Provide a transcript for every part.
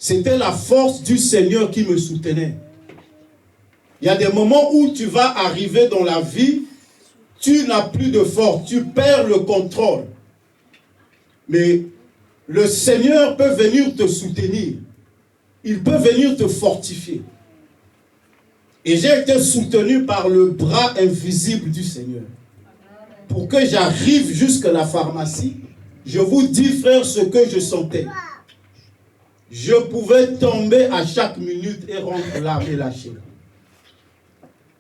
C'était la force du Seigneur qui me soutenait. Il y a des moments où tu vas arriver dans la vie, tu n'as plus de force, tu perds le contrôle. Mais le Seigneur peut venir te soutenir. Il peut venir te fortifier. Et j'ai été soutenu par le bras invisible du Seigneur. Pour que j'arrive jusqu'à la pharmacie, je vous dis, frère, ce que je sentais. Je pouvais tomber à chaque minute et rendre l'arme et lâcher.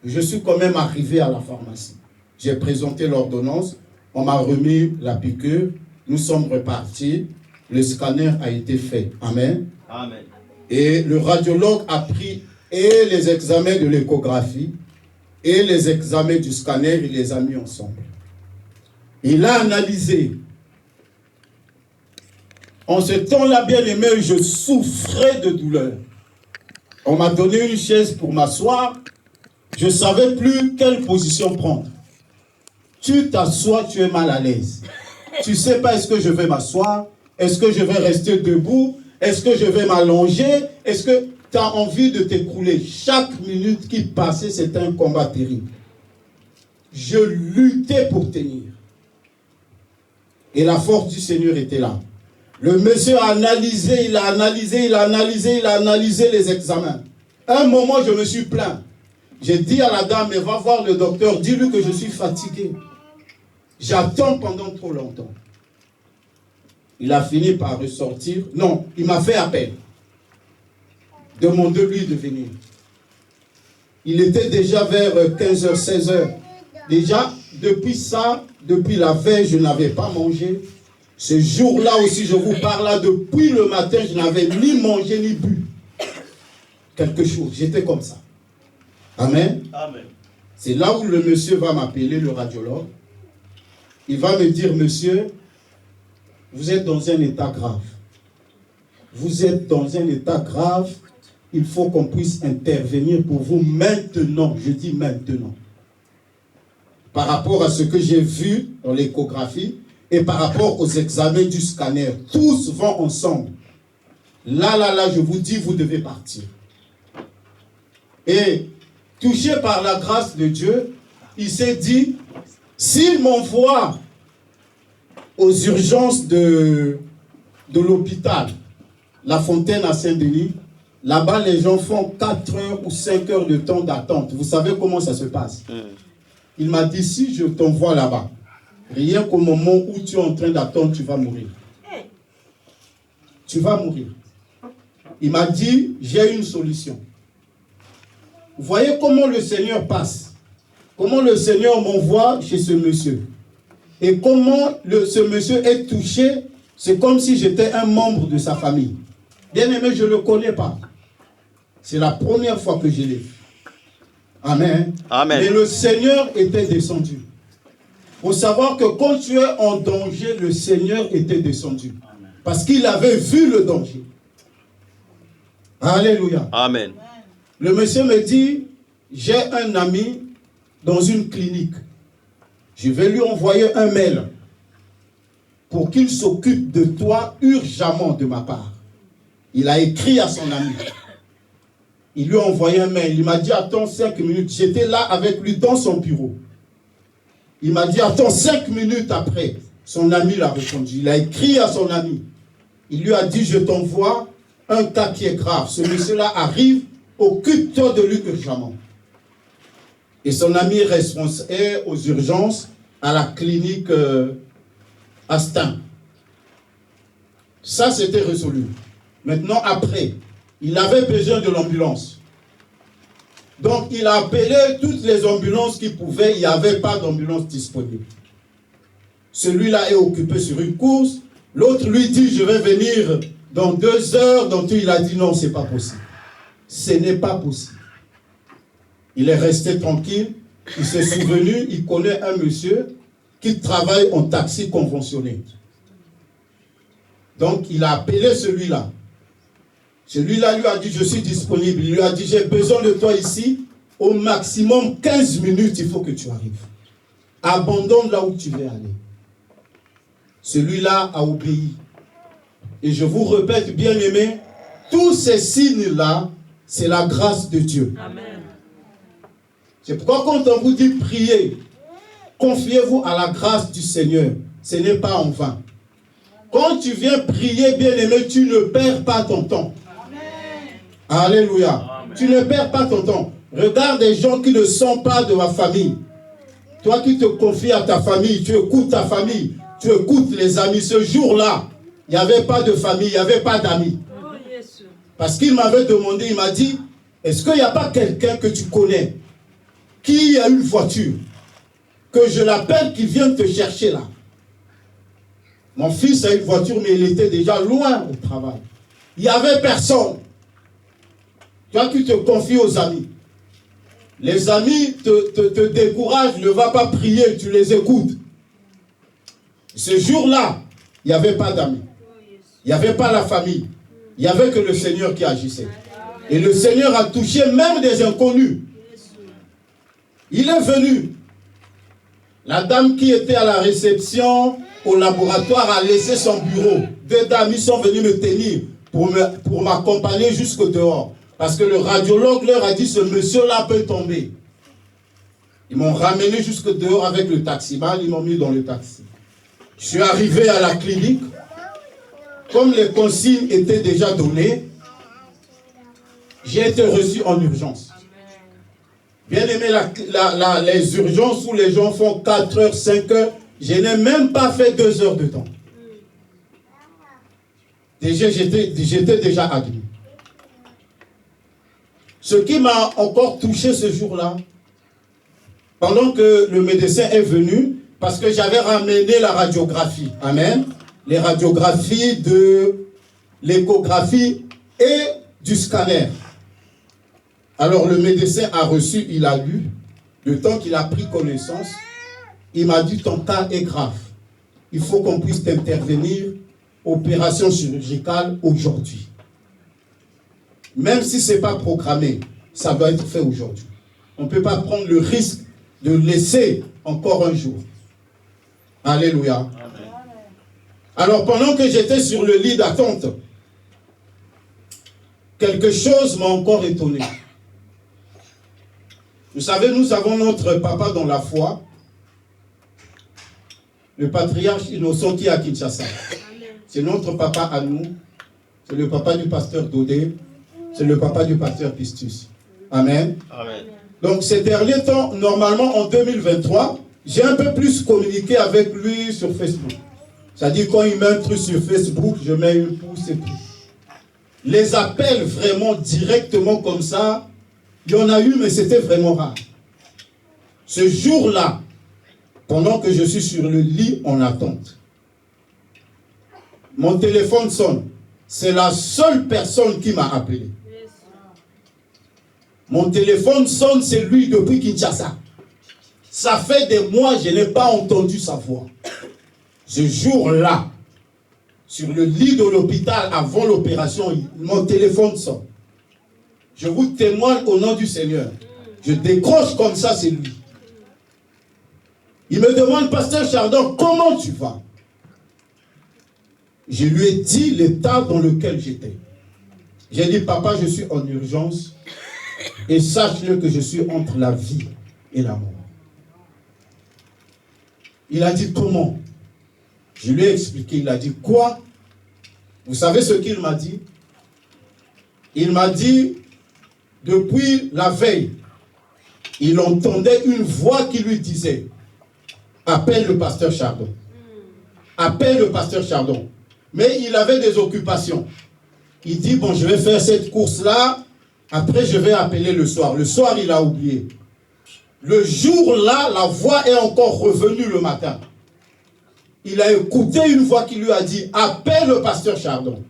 Je suis quand même arrivé à la pharmacie. J'ai présenté l'ordonnance, on m'a remis la piqûre, nous sommes repartis, le scanner a été fait. Amen. Amen. Et le radiologue a pris et les examens de l'échographie et les examens du scanner, il les a mis ensemble. Il a analysé. En ce temps-là, bien aimé, je souffrais de douleur. On m'a donné une chaise pour m'asseoir. Je ne savais plus quelle position prendre. Tu t'assois, tu es mal à l'aise. Tu ne sais pas, est-ce que je vais m'asseoir? Est-ce que je vais rester debout? Est-ce que je vais m'allonger? Est-ce que tu as envie de t'écrouler? Chaque minute qui passait, c'était un combat terrible. Je luttais pour tenir. Et la force du Seigneur était là. Le monsieur a analysé, il a analysé, il a analysé, il a analysé les examens. À un moment, je me suis plaint. J'ai dit à la dame, mais va voir le docteur, dis-lui que je suis fatigué. J'attends pendant trop longtemps. Il a fini par ressortir. Non, il m'a fait appel. Demandez-lui de venir. Il était déjà vers 15h, 16h. Déjà, depuis ça, depuis la veille, je n'avais pas mangé. Ce jour-là aussi, je vous parle là, depuis le matin, je n'avais ni mangé ni bu. Quelque chose, j'étais comme ça. Amen. Amen. C'est là où le monsieur va m'appeler, le radiologue. Il va me dire, monsieur, vous êtes dans un état grave. Vous êtes dans un état grave. Il faut qu'on puisse intervenir pour vous maintenant. Je dis maintenant. Par rapport à ce que j'ai vu dans l'échographie et par rapport aux examens du scanner, tous vont ensemble. Là, je vous dis, vous devez partir. Et touché par la grâce de Dieu, il s'est dit, s'il m'envoie aux urgences de l'hôpital, La Fontaine à Saint-Denis, là-bas, les gens font 4 heures ou 5 heures de temps d'attente. Vous savez comment ça se passe? Il m'a dit, si je t'envoie là-bas, rien qu'au moment où tu es en train d'attendre, tu vas mourir. Tu vas mourir. Il m'a dit, j'ai une solution. Vous voyez comment le Seigneur passe. Comment le Seigneur m'envoie chez ce monsieur. Et comment ce monsieur est touché. C'est comme si j'étais un membre de sa famille. Bien aimé, je ne le connais pas. C'est la première fois que je l'ai vu. Amen. Amen. Mais le Seigneur était descendu. Il faut savoir que quand tu es en danger, le Seigneur était descendu. Parce qu'il avait vu le danger. Alléluia. Amen. Le monsieur me dit, j'ai un ami dans une clinique. Je vais lui envoyer un mail pour qu'il s'occupe de toi urgemment de ma part. Il a écrit à son ami. Il lui a envoyé un mail. Il m'a dit, attends 5 minutes. J'étais là avec lui dans son bureau. Il m'a dit, attends 5 minutes après. Son ami l'a répondu. Il a écrit à son ami. Il lui a dit, je t'envoie un cas qui est grave. Ce monsieur-là arrive, occupe-toi de lui urgemment. Et son ami est aux urgences à la clinique Astin. Ça, c'était résolu. Maintenant, après, il avait besoin de l'ambulance. Donc, il a appelé toutes les ambulances qu'il pouvait. Il n'y avait pas d'ambulance disponible. Celui-là est occupé sur une course. L'autre lui dit, je vais venir dans 2 heures. Donc, il a dit, non, ce n'est pas possible. Ce n'est pas possible. Il est resté tranquille. Il s'est souvenu, il connaît un monsieur qui travaille en taxi conventionné. Donc, il a appelé celui-là. Celui-là lui a dit, je suis disponible. Il lui a dit, j'ai besoin de toi ici. Au maximum 15 minutes, il faut que tu arrives. Abandonne là où tu veux aller. Celui-là a obéi. Et je vous répète, bien aimé, Tous ces signes-là, c'est la grâce de Dieu. Amen. C'est pourquoi quand on vous dit prier, confiez-vous à la grâce du Seigneur. Ce n'est pas en vain. Quand tu viens prier, bien-aimé, tu ne perds pas ton temps. Amen. Alléluia. Amen. Tu ne perds pas ton temps. Regarde des gens qui ne sont pas de ma famille. Toi qui te confies à ta famille, tu écoutes ta famille, tu écoutes les amis. Ce jour-là, il n'y avait pas de famille, il n'y avait pas d'amis. Parce qu'il m'avait demandé, il m'a dit, est-ce qu'il n'y a pas quelqu'un que tu connais qui a une voiture, que je l'appelle, qui vient te chercher là? Mon fils a une voiture, mais il était déjà loin au travail. Il n'y avait personne. Toi qui te confies aux amis. Les amis te découragent, ne va pas prier, tu les écoutes. Ce jour-là, il n'y avait pas d'amis. Il n'y avait pas la famille. Il n'y avait que le Seigneur qui agissait. Et le Seigneur a touché même des inconnus. Il est venu. La dame qui était à la réception au laboratoire a laissé son bureau. 2 dames sont venues me tenir pour m'accompagner jusqu'au dehors. Parce que le radiologue leur a dit, ce monsieur-là peut tomber. Ils m'ont ramené jusqu'au dehors avec le taximan, ils m'ont mis dans le taxi. Je suis arrivé à la clinique. Comme les consignes étaient déjà données, j'ai été reçu en urgence. Bien aimé, les urgences où les gens font 4 heures, 5 heures, je n'ai même pas fait 2 heures de temps. Déjà, j'étais déjà admis. Ce qui m'a encore touché ce jour-là, pendant que le médecin est venu, parce que j'avais ramené la radiographie. Amen. Les radiographies de l'échographie et du scanner. Alors le médecin a reçu, il a lu, le temps qu'il a pris connaissance, il m'a dit ton cas est grave. Il faut qu'on puisse intervenir, opération chirurgicale aujourd'hui. Même si ce n'est pas programmé, ça doit être fait aujourd'hui. On ne peut pas prendre le risque de laisser encore un jour. Alléluia. Amen. Alors pendant que j'étais sur le lit d'attente, quelque chose m'a encore étonné. Vous savez, nous avons notre papa dans la foi, le patriarche Innocent qui est à Kinshasa. C'est notre papa à nous, c'est le papa du pasteur Dodé, c'est le papa du pasteur Pistus. Amen. Amen. Donc ces derniers temps, normalement en 2023, j'ai un peu plus communiqué avec lui sur Facebook. C'est-à-dire quand il met un truc sur Facebook, je mets une pouce et tout. Les appels vraiment directement comme ça, il y en a eu, mais c'était vraiment rare. Ce jour-là, pendant que je suis sur le lit en attente, mon téléphone sonne. C'est la seule personne qui m'a appelé. Mon téléphone sonne, c'est lui depuis Kinshasa. Ça fait des mois, je n'ai pas entendu sa voix. Ce jour-là, sur le lit de l'hôpital, avant l'opération, mon téléphone sonne. Je vous témoigne au nom du Seigneur. Je décroche comme ça, c'est lui. Il me demande, pasteur Chardon, comment tu vas? Je lui ai dit l'état dans lequel j'étais. J'ai dit, papa, je suis en urgence. Et sache-le que je suis entre la vie et la mort. Il a dit, comment? Je lui ai expliqué. Il a dit, quoi? Vous savez ce qu'il m'a dit? Il m'a dit, depuis la veille, il entendait une voix qui lui disait, appelle le pasteur Chardon. Appelle le pasteur Chardon. Mais il avait des occupations. Il dit, bon, je vais faire cette course-là, après je vais appeler le soir. Le soir, il a oublié. Le jour-là, la voix est encore revenue le matin. Il a écouté une voix qui lui a dit, appelle le pasteur Chardon.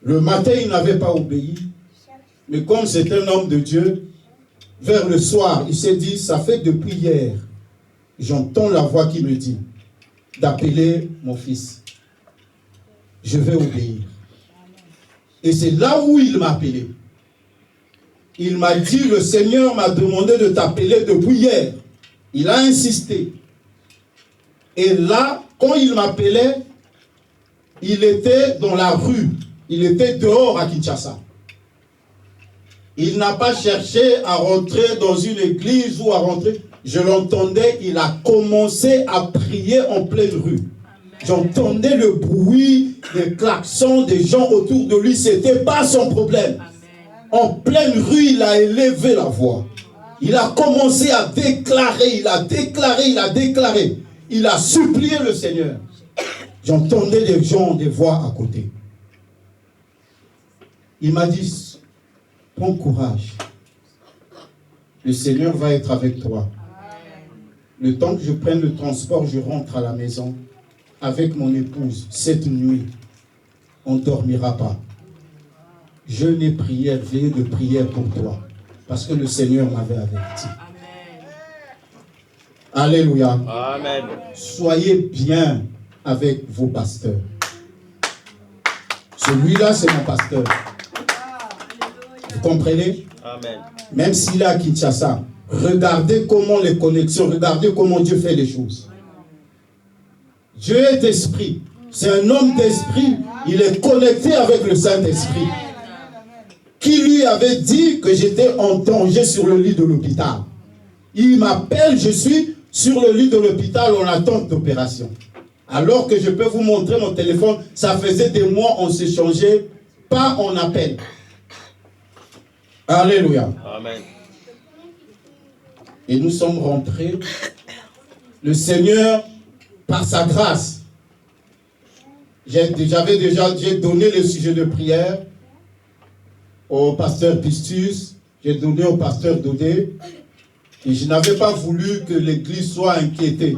Le matin, il n'avait pas obéi. Mais comme c'est un homme de Dieu, vers le soir, il s'est dit, ça fait depuis hier, j'entends la voix qui me dit d'appeler mon fils. Je vais obéir. Et c'est là où il m'a appelé. Il m'a dit, le Seigneur m'a demandé de t'appeler depuis hier. Il a insisté. Et là, quand il m'appelait, il était dans la rue Il était dehors à Kinshasa. Il n'a pas cherché à rentrer dans une église ou à rentrer. Je l'entendais, il a commencé à prier en pleine rue. J'entendais le bruit des klaxons des gens autour de lui. Ce n'était pas son problème. En pleine rue, il a élevé la voix. Il a commencé à déclarer, il a déclaré. Il a supplié le Seigneur. J'entendais des gens, des voix à côté. Il m'a dit, prends courage. Le Seigneur va être avec toi. Le temps que je prenne le transport, je rentre à la maison avec mon épouse. Cette nuit, on ne dormira pas. Jeûne et prière, veillez de prière pour toi. Parce que le Seigneur m'avait averti. Alléluia. Amen. Soyez bien avec vos pasteurs. Celui-là, c'est mon pasteur. Vous comprenez? Amen. Même s'il est à Kinshasa, regardez comment les connexions, regardez comment Dieu fait les choses. Dieu est esprit. C'est un homme d'esprit. Il est connecté avec le Saint-Esprit. Qui lui avait dit que j'étais en danger sur le lit de l'hôpital. Il m'appelle, je suis sur le lit de l'hôpital en attente d'opération. Alors que je peux vous montrer mon téléphone, ça faisait des mois, on s'échangeait, pas en appel. Alléluia. Amen. Et nous sommes rentrés. Le Seigneur, par sa grâce, j'ai donné le sujet de prière au pasteur Pistus, j'ai donné au pasteur Dodé, et je n'avais pas voulu que l'église soit inquiétée,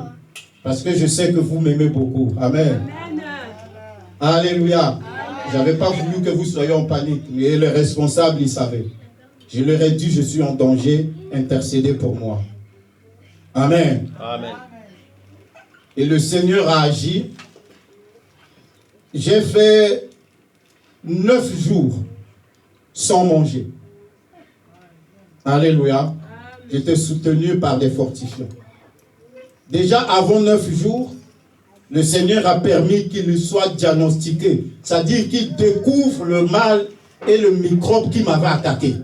parce que je sais que vous m'aimez beaucoup. Amen. Amen. Alléluia. Je n'avais pas voulu que vous soyez en panique, et les responsables, ils savaient. Je leur ai dit, je suis en danger, intercédez pour moi. Amen. Amen. Et le Seigneur a agi. J'ai fait 9 jours sans manger. Alléluia. J'étais soutenu par des fortifiants. Déjà avant 9 jours, le Seigneur a permis qu'il lui soit diagnostiqué. C'est-à-dire qu'il découvre le mal et le microbe qui m'avait attaqué.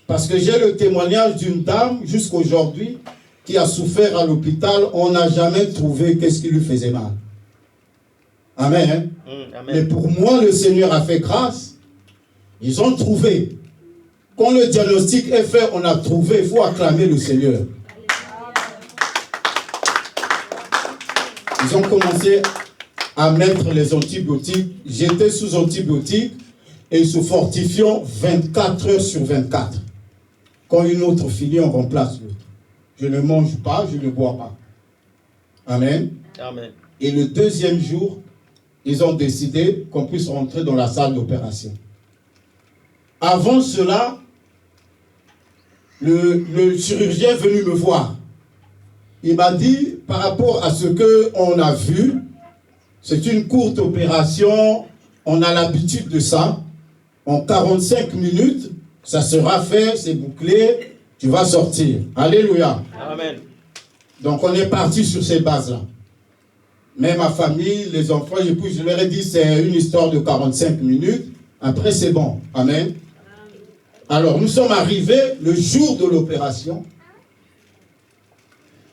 Parce que j'ai le témoignage d'une dame jusqu'aujourd'hui qui a souffert à l'hôpital. On n'a jamais trouvé qu'est-ce qui lui faisait mal. Amen. Amen. Mais pour moi, le Seigneur a fait grâce. Ils ont trouvé. Quand le diagnostic est fait, on a trouvé. Il faut acclamer le Seigneur. Ils ont commencé à mettre les antibiotiques. J'étais sous antibiotiques et sous fortifiant 24 heures sur 24. Quand une autre finit, on remplace l'autre. Je ne mange pas, je ne bois pas. Amen. Amen. Et le deuxième jour, ils ont décidé qu'on puisse rentrer dans la salle d'opération. Avant cela, le chirurgien est venu me voir. Il m'a dit, par rapport à ce qu'on a vu, c'est une courte opération, on a l'habitude de ça. En 45 minutes, ça sera fait, c'est bouclé, tu vas sortir. Alléluia. Amen. Donc on est parti sur ces bases-là. Mais ma famille, les enfants, je leur ai dit, c'est une histoire de 45 minutes. Après, c'est bon. Amen. Alors, nous sommes arrivés le jour de l'opération.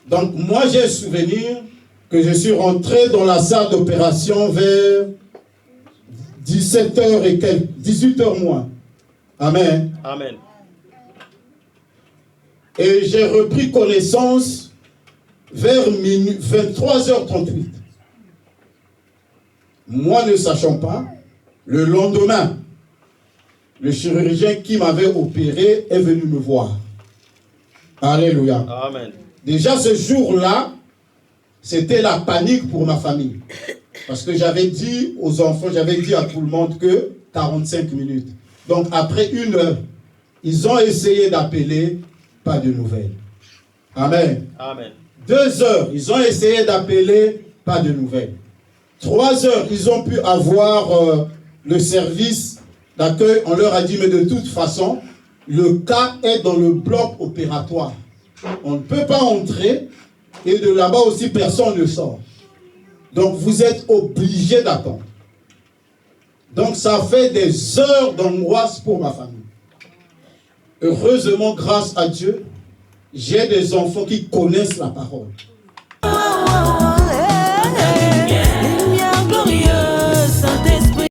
Donc, moi, j'ai un souvenir que je suis rentré dans la salle d'opération vers 17h et quelques, 18h moins. Amen. Amen. Et j'ai repris connaissance vers 23h38. Moi ne sachant pas, le lendemain, le chirurgien qui m'avait opéré est venu me voir. Alléluia. Amen. Déjà ce jour-là, c'était la panique pour ma famille. Parce que j'avais dit aux enfants, j'avais dit à tout le monde que 45 minutes. Donc après 1 heure, ils ont essayé d'appeler, pas de nouvelles. Amen. Amen. 2 heures, ils ont essayé d'appeler, pas de nouvelles. 3 heures, ils ont pu avoir le service d'accueil. On leur a dit, mais de toute façon, le cas est dans le bloc opératoire. On ne peut pas entrer et de là-bas aussi, personne ne sort. Donc, vous êtes obligés d'attendre. Donc ça fait des heures d'angoisse pour ma famille. Heureusement, grâce à Dieu, j'ai des enfants qui connaissent la parole.